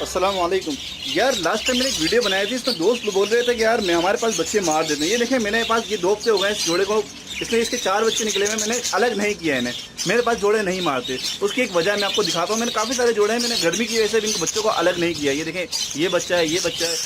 अस्सलाम वालेकुम। यार लास्ट टाइम मैंने एक वीडियो बनाई थी, इसमें दोस्त बोल रहे थे कि यार मैं हमारे पास बच्चे मार देते हैं। ये देखें मेरे पास ये 2 हफ्ते हो गए इस जोड़े को, इसलिए इसके 4 बच्चे निकले हुए, मैंने अलग नहीं किया इन्हें। मेरे पास जोड़े नहीं मारते, उसकी एक वजह मैं आपको दिखाता हूँ। मैंने काफ़ी सारे जोड़े हैं, मैंने गर्मी की वजह से इनको बच्चों को अलग नहीं किया। ये देखें ये बच्चा है, ये बच्चा है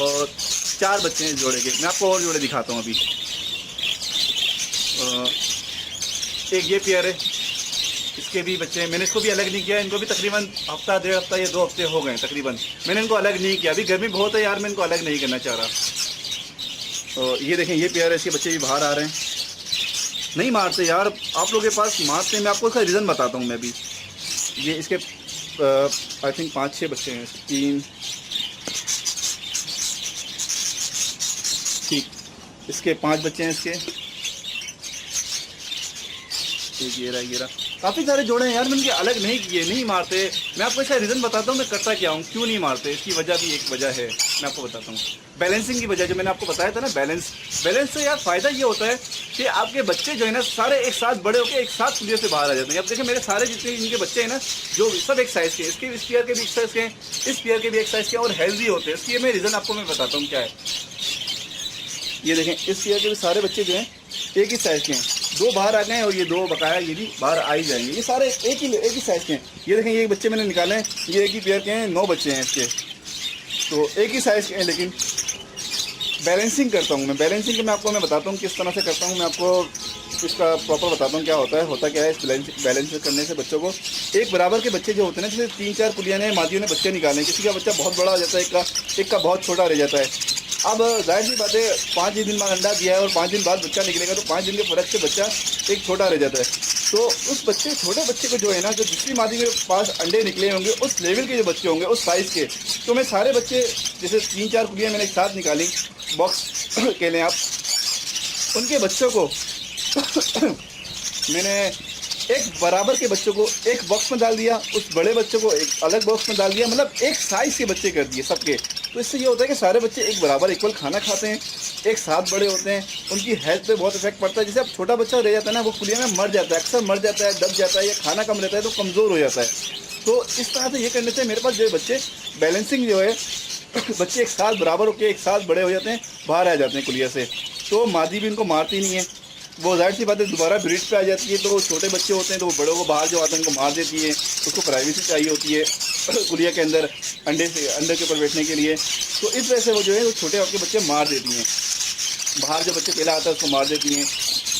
और 4 बच्चे हैं इस जोड़े के। मैं आपको और जोड़े दिखाता हूँ अभी। एक ये पेयर है, इसके भी बच्चे हैं। मैंने इसको भी अलग नहीं किया, इनको भी तकरीबन हफ्ता 1.5 हफ्ता या 2 हफ्ते हो गए तकरीबन। मैंने इनको अलग नहीं किया, अभी गर्मी बहुत है यार, मैं इनको अलग नहीं करना चाह रहा। तो ये देखें ये पेयर है, इसके बच्चे भी बाहर आ रहे हैं। नहीं मारते यार, आप लोगों के पास मारते हैं। मैं आपको इसका रीज़न बताता हूँ। मैं भी ये इसके आई थिंक 5-6 बच्चे हैं, 3 ठीक, इसके 5 बच्चे हैं इसके। ये रहा काफ़ी सारे जोड़े हैं यार, मैंने इनके अलग नहीं किए। नहीं मारते। मैं आपको इसका रीज़न बताता हूँ मैं करता क्या हूँ, क्यों नहीं मारते। इसकी वजह भी एक वजह है, मैं आपको बताता हूँ। बैलेंसिंग की वजह, जो मैंने आपको बताया था ना, बैलेंस से यार फ़ायदा ये होता है कि आपके बच्चे जो है ना सारे एक साथ बड़े होकर एक साथ पुलिया से बाहर आ जाते हैं। अब देखिए मेरे सारे जितने इनके बच्चे हैं ना, जो सब एक साइज़ के, इसके इस पेयर के भी एक साइज़ के हैं, इस पेयर के भी एक साइज़ के और हेल्दी होते हैं। इसकी मैं रीज़न आपको मैं बताता हूँ क्या है। ये देखें इस पेयर के भी सारे बच्चे जो हैं एक ही साइज़ के हैं। 2 बाहर आ गए हैं और ये 2 बकाया ये भी बाहर आ ही जाएंगे। ये सारे एक ही साइज़ के हैं। ये देखें ये बच्चे मैंने निकाले हैं, ये एक ही पेयर के हैं, 9 बच्चे हैं इसके, तो एक ही साइज़ के हैं। लेकिन बैलेंसिंग करता हूँ मैं, बैलेंसिंग मैं आपको मैं बताता हूँ किस तरह से करता हूँ। मैं आपको इसका प्रॉपर बताता हूँ क्या होता क्या है। इस बैलेंस करने से बच्चों को एक बराबर के बच्चे जो होते हैं ना, जैसे 3-4 पुलिया ने मादियों ने बच्चे निकाले, किसी का बच्चा बहुत बड़ा हो जाता है, एक का बहुत छोटा रह जाता है। अब जाहिर सी बात है 5 दिन बाद अंडा दिया है और 5 दिन बाद बच्चा निकलेगा, तो 5 दिन के फर्क से बच्चा एक छोटा रह जाता है। तो उस छोटे बच्चे को जो है ना, जो दूसरी मादी के पास अंडे निकले होंगे उस लेवल के जो बच्चे होंगे उस साइज़ के, तो मैं सारे बच्चे जैसे 3-4 कुलियाँ मैंने एक साथ निकाली बॉक्स के लिए, आप उनके बच्चों को मैंने एक बराबर के बच्चों को एक बॉक्स में डाल दिया, उस बड़े बच्चों को एक अलग बॉक्स में डाल दिया, मतलब एक साइज़ के बच्चे कर दिए सबके। तो इससे ये होता है कि सारे बच्चे एक बराबर इक्वल खाना खाते हैं, एक साथ बड़े होते हैं, उनकी हेल्थ पे बहुत इफेक्ट पड़ता है। जैसे अब छोटा बच्चा रह जाता है ना, वो कुलिया में मर जाता है, अक्सर मर जाता है, दब जाता है, या खाना कम रहता है तो कमज़ोर हो जाता है। तो इस तरह से ये करने से मेरे पास जो बच्चे बैलेंसिंग जो है बच्चे एक साथ बराबर होकर एक साथ बड़े हो जाते हैं, बाहर आ जाते हैं कुलिया से। तो मादी भी इनको मारती नहीं है, वो जाहिर सी बात है दोबारा ब्रीड पे आ जाती है। तो छोटे बच्चे होते हैं तो वो बड़ों को बाहर जो आते हैं उनको मार देती है, उसको प्राइवेसी चाहिए होती है कुलिया के अंदर अंडे के ऊपर बैठने के लिए। तो इस वजह से वो जो है वो छोटे आपके बच्चे मार देती हैं, बाहर जो बच्चे पहला आता है उसको मार देती हैं।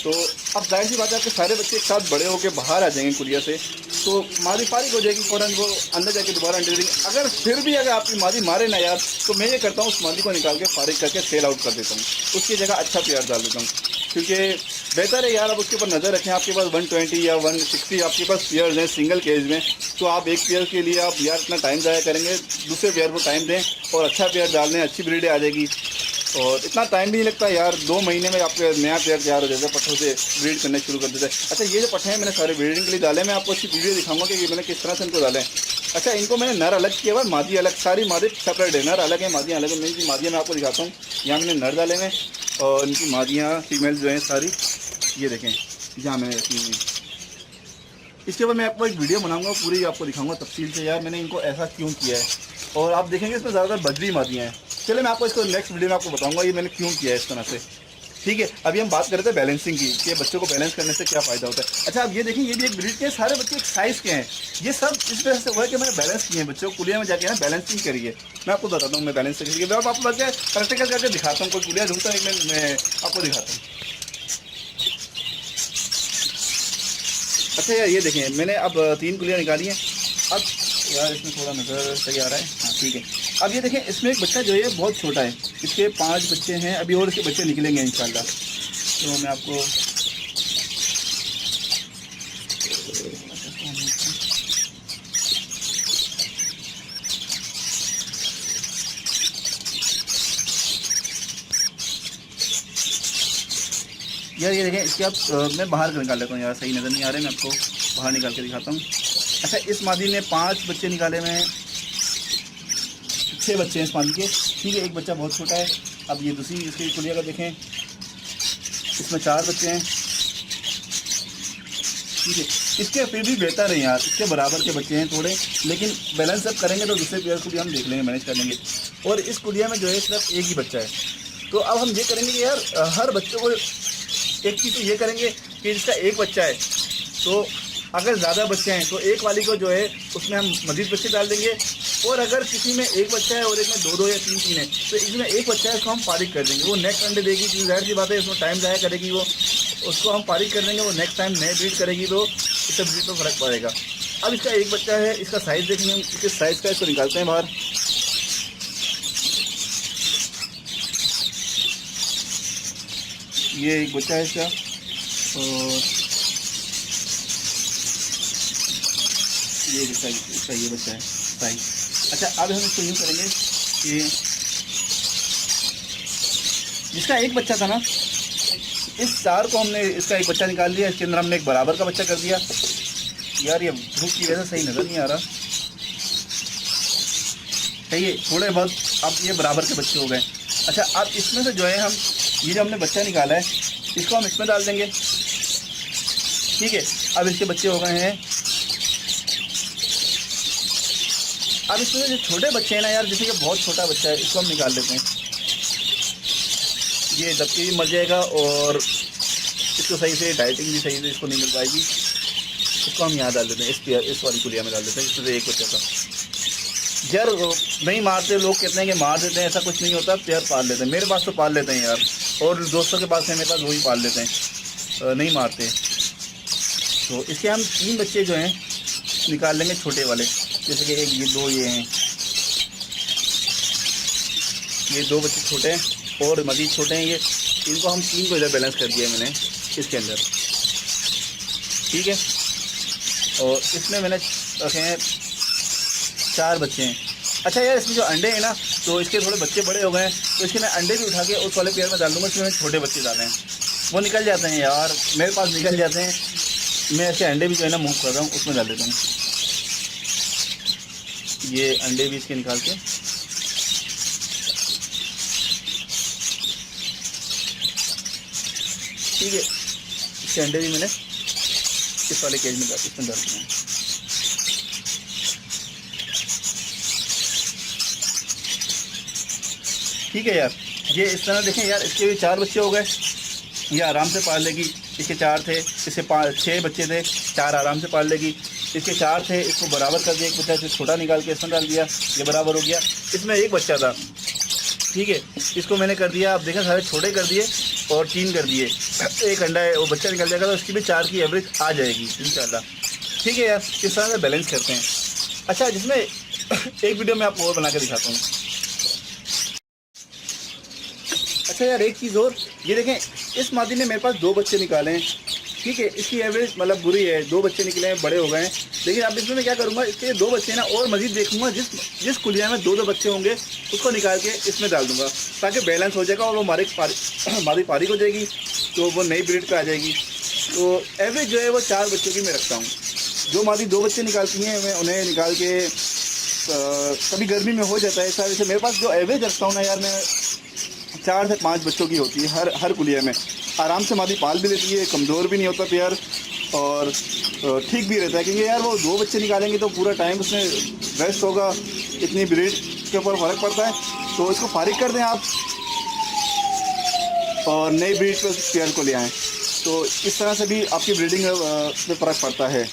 तो अब जाहिर सी बात है आपके सारे बच्चे एक साथ बड़े होकर बाहर आ जाएंगे कुलिया से, तो मादी फारिग हो जाएगी, फ़ौरन वो अंदर जाके दोबारा अंडे देंगे। अगर फिर भी अगर आपकी मादी मारे ना यार, तो मैं ये करता हूँ उस मादी को निकाल के फारिग करके सेल आउट कर देता हूँ, उसकी जगह अच्छा पेयर डाल देता हूँ। क्योंकि बेहतर है यार, अब उसके ऊपर नज़र रखें। आपके पास 120 या 160 आपके पास पेयर्स हैं सिंगल केज में, तो आप एक पेयर के लिए आप यार इतना टाइम ज़ाया करेंगे, दूसरे पेयर को टाइम दें और अच्छा पेयर डाल दें, अच्छी ब्रीड आ जाएगी। और इतना टाइम भी नहीं लगता यार, 2 महीने में आपके नया पेयर तैयार हो जाता है, पट्ठों से ब्रीड करना शुरू कर देता है। अच्छा ये जो पट्ठे हैं मैंने सारे ब्रीडिंग के लिए डाले, मैं आपको अच्छी वीडियो दिखाऊंगा कि ये मैंने किस तरह से इनको डाले। अच्छा इनको मैंने नर अलग किया हुआ, मादी अलग, सारी मादी सेपरेट है, नर अलग है मादियाँ अलग है। मैं इनकी मादियाँ मैं आपको दिखाता हूँ। यहाँ मैंने नर डाले हैं और इनकी मादियाँ फीमेल जो हैं सारी, ये देखें जहाँ मैंने रखी हुई। इसके बाद मैं आपको एक वीडियो बनाऊंगा, पूरी आपको दिखाऊंगा तफसील से यार मैंने इनको ऐसा क्यों किया है। और आप देखेंगे इसमें ज़्यादातर बजरी मादियाँ हैं। चलिए मैं आपको इसको नेक्स्ट वीडियो में आपको बताऊंगा ये मैंने क्यों किया है इस तरह से। ठीक है, अभी हम बात कर रहे थे बैलेंसिंग की, कि बच्चों को बैलेंस करने से क्या फ़ायदा होता है। अच्छा अब ये देखिए ये भी एक ब्रीड के सारे बच्चे एक साइज़ के हैं। ये सब इस वजह से हुआ है कि मैंने बैलेंस किए हैं बच्चों को, कुलिया में जाके ना बैलेंसिंग करिए। मैं आपको बताता हूँ मैं बैलेंस करिए, अब आपको बच्चे प्रैक्टिकल करके दिखाता हूँ। कोई कुलिया ढूंढता है मैं आपको दिखाता हूँ। अच्छा यार ये देखें मैंने अब 3 कुलियाँ निकाली हैं। अब यार इसमें थोड़ा नज़र सही आ रहा है, हाँ ठीक है। अब ये देखें इसमें एक बच्चा जो है बहुत छोटा है, इसके 5 बच्चे हैं अभी और इसके बच्चे निकलेंगे इंशाल्लाह। तो मैं आपको यार ये देखें इसके आप मैं बाहर निकाल लेता हूँ यार, सही नज़र नहीं आ रहे, मैं आपको बाहर निकाल के दिखाता हूँ। अच्छा इस मादी ने 5 बच्चे निकाले हुए हैं, 6 बच्चे हैं इस मादी के, ठीक है। एक बच्चा बहुत छोटा है। अब ये दूसरी इसकी कुलिया का देखें, इसमें 4 बच्चे हैं, ठीक है, इसके फिर भी बेहतर है यार, इसके बराबर के बच्चे हैं थोड़े, लेकिन बैलेंस अब करेंगे तो दूसरे पेयर को भी हम देख लेंगे, मैनेज कर लेंगे। और इस कुलिया में जो है सिर्फ एक ही बच्चा है। तो अब हम ये करेंगे कि यार हर बच्चों को एक चीज़ तो ये करेंगे कि जिसका एक बच्चा है, तो अगर ज़्यादा बच्चे हैं तो एक वाली को जो है उसमें हम मज़ीद बच्चे डाल देंगे। और अगर किसी में एक बच्चा है और एक में 2-2 या 3-3 है, तो इसमें एक बच्चा है उसको हम फारिग कर देंगे। वो नेक्स्ट अंडे देगी, क्योंकि जाहिर सी बात है उसमें टाइम ज़ाया करेगी, वो उसको हम फारिग कर देंगे। वो नेक्स्ट टाइम नए ब्रीड करेगी तो इससे ब्रीड पर फ़र्क पड़ेगा। अब इसका एक बच्चा है, इसका साइज़ देखेंगे हम, इसके साइज़ का इसको निकालते हैं बाहर। ये एक बच्चा है इसका, और ये इसका ये बच्चा है साइज। अच्छा, अब हम इसको यूँ करेंगे कि जिसका एक बच्चा था ना, इस 4 को हमने इसका एक बच्चा निकाल लिया, इसके अंदर हमने एक बराबर का बच्चा कर दिया। यार ये धूप की वजह से सही नज़र नहीं आ रहा, सही है थोड़े बहुत। अब ये बराबर के बच्चे हो गए। अच्छा, अब इसमें से जो है हम ये जो हमने बच्चा निकाला है इसको हम इसमें डाल देंगे, ठीक है। अब इसके बच्चे हो गए हैं। अब इसमें जो छोटे बच्चे हैं ना यार, जैसे कि बहुत छोटा बच्चा है, इसको हम निकाल लेते हैं। ये दबके भी मर जाएगा और इसको सही से डाइटिंग भी सही से इसको नहीं मिल पाएगी। इसको हम यहाँ डाल देते हैं, इस वाली कुलिया में डाल देते हैं, इससे एक बच्चा था। यार नहीं मारते, लोग कहते हैं कि मार देते हैं, ऐसा कुछ नहीं होता, पेयर पाल लेते हैं। मेरे पास तो पाल लेते हैं यार, और दोस्तों के पास है मेरे पास, वो ही पाल लेते हैं, नहीं मारते। तो इसके हम 3 बच्चे जो हैं निकाल लेंगे छोटे वाले, जैसे कि एक ये 2 ये हैं, ये 2 बच्चे छोटे हैं और मज़ीद छोटे हैं ये। इनको हम 3 को इधर बैलेंस कर दिया है मैंने इसके अंदर, ठीक है। और इसमें मैंने रखे हैं 4 बच्चे हैं। अच्छा यार, इसमें जो अंडे हैं ना, तो इसके थोड़े बच्चे बड़े हो गए हैं, तो इसके मैं अंडे भी उठा के उस वाले पेयर में डाल दूँगा। इसमें छोटे बच्चे डाले हैं, वो निकल जाते हैं यार, मेरे पास निकल जाते हैं। मैं ऐसे अंडे भी जो है ना मूव कर रहा हूँ, उसमें डाल देता हूँ। ये अंडे भी इसके निकाल के, ठीक है। इसके अंडे भी मैंने इस वाले केज में इसमें डाल दिए हैं। ठीक है यार, ये इस तरह देखें यार, इसके भी 4 बच्चे हो गए, ये आराम से पाल लेगी। इसके 4 थे, इससे 6 बच्चे थे, 4 आराम से पाल लेगी। इसके 4 थे, इसको बराबर कर दिया, एक बच्चा से छोटा निकाल के इसमें डाल दिया, ये बराबर हो गया। इसमें एक बच्चा था, ठीक है, इसको मैंने कर दिया। आप देखें सारे छोटे कर दिए और 3 कर दिए, एक अंडा है वो बच्चा निकल जाएगा, तो उसकी भी 4 की एवरेज आ जाएगी इंशाल्लाह। ठीक है यार, इस तरह से बैलेंस करते हैं। अच्छा, जिसमें एक वीडियो में आपको और बना के दिखाता हूँ। अच्छा यार, एक चीज़ और, ये देखें, इस मादी ने मेरे पास 2 बच्चे निकाले हैं, ठीक है। इसकी एवरेज मतलब बुरी है, 2 बच्चे निकले हैं, बड़े हो गए हैं। लेकिन अब इसमें मैं क्या करूँगा, इसके 2 बच्चे ना और मज़ीद देखूँगा, जिस कुलिया में 2-2 बच्चे होंगे उसको निकाल के इसमें डाल दूँगा, ताकि बैलेंस हो जाएगा और वो हमारी पारी हो जाएगी, तो वो नई ब्रीड पर आ जाएगी। तो एवरेज जो है वो 4 बच्चों की मैं रखता हूँ। जो मादी 2 बच्चे निकालती हैं, मैं उन्हें निकाल के कभी गर्मी में हो जाता है ऐसा। वैसे मेरे पास जो एवरेज रखता हूँ ना यार, मैं 4 से 5 बच्चों की होती है हर कुलिया में। आराम से मादी पाल भी लेती है, कमज़ोर भी नहीं होता पेयर, और ठीक भी रहता है। क्योंकि यार वो 2 बच्चे निकालेंगे तो पूरा टाइम उसमें वेस्ट होगा, इतनी ब्रीड के ऊपर फ़र्क पड़ता है। तो इसको फारिग कर दें आप और नई ब्रीड पर पेयर को ले आएँ, तो इस तरह से भी आपकी ब्रीडिंग में फ़र्क पड़ता है।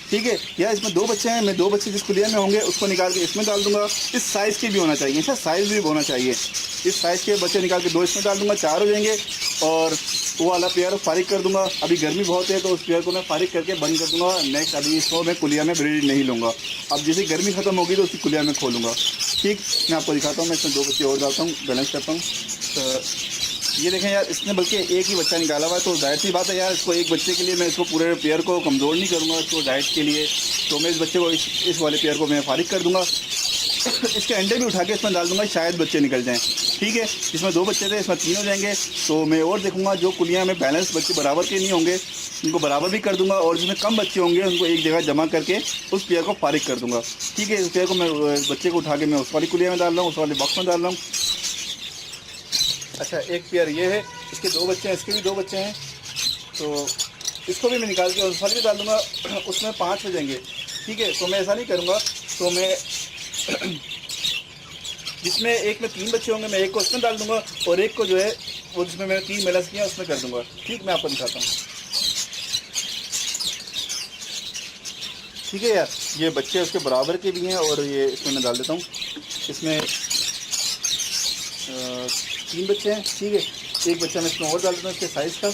ठीक है यार, इसमें 2 बच्चे हैं, मैं 2 बच्चे जिस कुलिया में होंगे उसको निकाल के इसमें डाल दूंगा। इस साइज़ के भी होना चाहिए, अच्छा साइज़ भी होना चाहिए। इस साइज़ के बच्चे निकाल के 2 इसमें डाल दूंगा, 4 हो जाएंगे, और वो वाला पेयर फारिग कर दूंगा। अभी गर्मी बहुत है तो उस पेयर को मैं फारिग करके बंद कर दूंगा। नेक्स्ट अभी इसको मैं कुलिया में ब्रीड नहीं लूँगा। अब जैसे गर्मी ख़त्म होगी तो उसकी कुलिया में खोलूँगा। ठीक, मैं आपको दिखाता हूँ, मैं इसमें 2 बच्चे और डालता हूँ, बैलेंस करता हूँ। तो ये देखें यार, इसने बल्कि एक ही बच्चा निकाला हुआ है, तो जाहिर सी बात है यार, इसको एक बच्चे के लिए मैं इसको पूरे पेयर को कमज़ोर नहीं करूँगा इसको डाइट के लिए। तो मैं इस बच्चे को इस वाले पेयर को मैं फारिग कर दूँगा। इसके अंडे भी उठा के इसमें डाल दूँगा, शायद बच्चे निकल जाएँ। ठीक है, इसमें 2 बच्चे थे, इसमें 3 हो जाएंगे। तो मैं और देखूँगा जो कुलियाँ में बैलेंस बच्चे बराबर के नहीं होंगे उनको बराबर भी कर दूँगा, और जिसमें कम बच्चे होंगे उनको एक जगह जमा करके उस पेयर को फारिग कर दूँगा। ठीक है, इस पेयर को मैं बच्चे को उठा के मैं उस वाली कुलिया में डाल रहा हूँ, उस वाले बॉक्स में डाल रहा हूँ। अच्छा, एक पेयर ये है, इसके 2 बच्चे हैं, इसके भी 2 बच्चे हैं। तो इसको भी मैं निकाल के उस वाले भी डाल दूँगा, उसमें 5 हो जाएंगे। ठीक है, तो मैं ऐसा नहीं करूँगा, तो मैं जिसमें एक में 3 बच्चे होंगे मैं एक को उसमें डाल दूँगा और एक को जो है वो जिसमें मैंने 3 बैलेंस किया उसमें कर दूँगा। ठीक, मैं आपको दिखाता हूँ। ठीक है यार, ये बच्चे उसके बराबर के भी हैं और ये इसमें मैं डाल देता हूँ। इसमें 3 बच्चे हैं। ठीक है, एक बच्चा मैं इसमें और डाल देता हूँ इसके साइज़ का।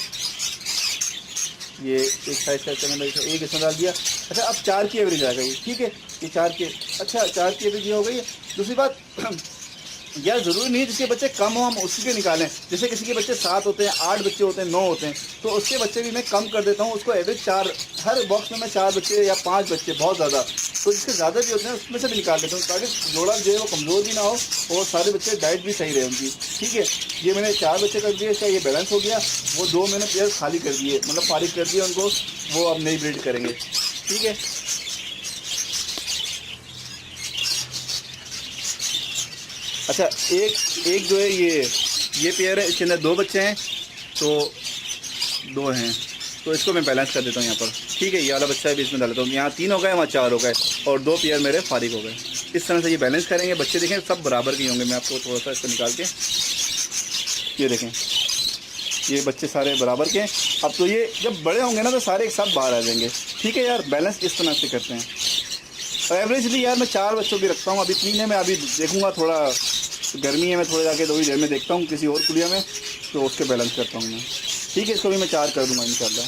ये एक साइज़ का मैंने एक इसमें डाल दिया। अच्छा, अब 4 की एवरेज आ गई। ठीक है, ये 4 की, अच्छा 4 की एवरेज ये हो गई है। दूसरी बात यार, ज़रूरी नहीं है जिसके बच्चे कम हो हम उसी के निकालें। जैसे किसी के बच्चे 7 होते हैं, 8 बच्चे होते हैं, 9 होते हैं, तो उसके बच्चे भी मैं कम कर देता हूँ। उसको एवरेज 4, हर बॉक्स में मैं 4 बच्चे या 5 बच्चे, बहुत ज़्यादा तो जिसके ज़्यादा भी होते हैं उसमें से भी निकाल देता हूँ, ताकि जोड़ा जो है वो कमज़ोर भी ना हो और सारे बच्चे डाइट भी सही रहे उनकी। ठीक है, ये मैंने 4 बच्चे कर दिए, इसका ये बैलेंस हो गया। वो 2 मैंने पेयर खाली कर दिए, मतलब फारिग कर दिए उनको, वो अब नई ब्रीड करेंगे। ठीक है, अच्छा एक जो है ये पेयर है, इसके अंदर 2 बच्चे हैं, तो 2 हैं, तो इसको मैं बैलेंस कर देता हूँ यहाँ पर। ठीक है, ये वाला बच्चा भी इसमें डाल देता हूँ। यहाँ 3 हो गए, वहाँ 4 हो गए और 2 पेयर मेरे फारिग हो गए। इस तरह से ये बैलेंस करेंगे। बच्चे देखें सब बराबर के होंगे। मैं आपको थोड़ा सा इसको निकाल के, ये देखें, ये बच्चे सारे बराबर के हैं। अब तो ये जब बड़े होंगे ना तो सारे एक साथ बाहर आ जाएंगे। ठीक है यार, बैलेंस इस तरह से करते हैं। और एवरेजली यार मैं 4 बच्चों की रखता हूँ। अभी 3 है, मैं अभी देखूँगा, थोड़ा गर्मी है, मैं थोड़े जाके 2 ही देर में देखता हूँ किसी और कुड़िया में, तो उसके बैलेंस करता हूँ मैं। ठीक है, इसको भी मैं 4 कर दूँगा इंशाल्लाह।